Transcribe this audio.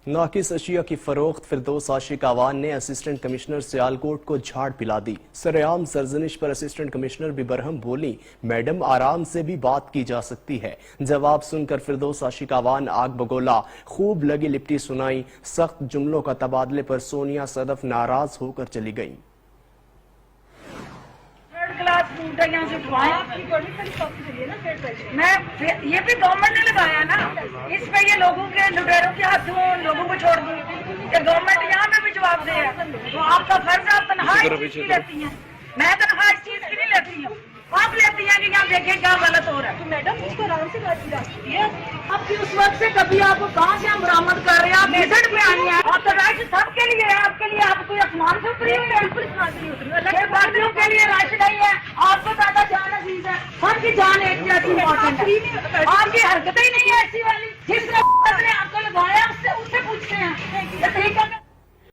ناقص اشیاء کی فروخت فردوس عاشق آوان نے اسسٹنٹ کمشنر سیالکوٹ کو جھاڑ پلا دی۔ سرعام سرزنش پر اسسٹنٹ کمشنر بھی برہم بولی، میڈم آرام سے بھی بات کی جا سکتی ہے۔ جواب سن کر فردوس عاشق آوان آگ بگولا، خوب لگی لپٹی سنائی۔ سخت جملوں کا تبادلے پر سونیا صدف ناراض ہو کر چلی گئیں۔ میں یہ بھی گورنمنٹ نے لگایا نا، اس پہ یہ لوگوں کے لٹیروں کے ہاتھوں لوگوں کو چھوڑ دوں کہ گورنمنٹ یہاں میں بھی جواب دے ہے۔ تو آپ کا فرض ہے، آپ تنہا اس چیز کی لیتی ہیں، میں تنہا اس چیز کی نہیں لیتی ہوں، آپ لیتی ہیں کہ یہاں دیکھیں کیا غلط ہو رہا ہے۔ تو میڈم اس کو آرام سے بات کی جاتی ہے، اب کی اس وقت سے کبھی آپ کو کہاں سے ہم برآمد کر رہے ہیں، آپ میزٹ پہ آئی ہیں، اور تو رائٹ سب کے لیے ہے، آپ کے لیے آپ کوئی آسمان سے اتری ہوئی ہے، باقیوں کے لیے رائٹ نہیں ہے، آپ کو زیادہ جان عزیز ہے، سب کی جان ایک جیسی امپورٹنٹ ہے، آپ کی حرکتیں ہی نہیں ہے ایسی والی، جس نے آپ کو لگایا اس سے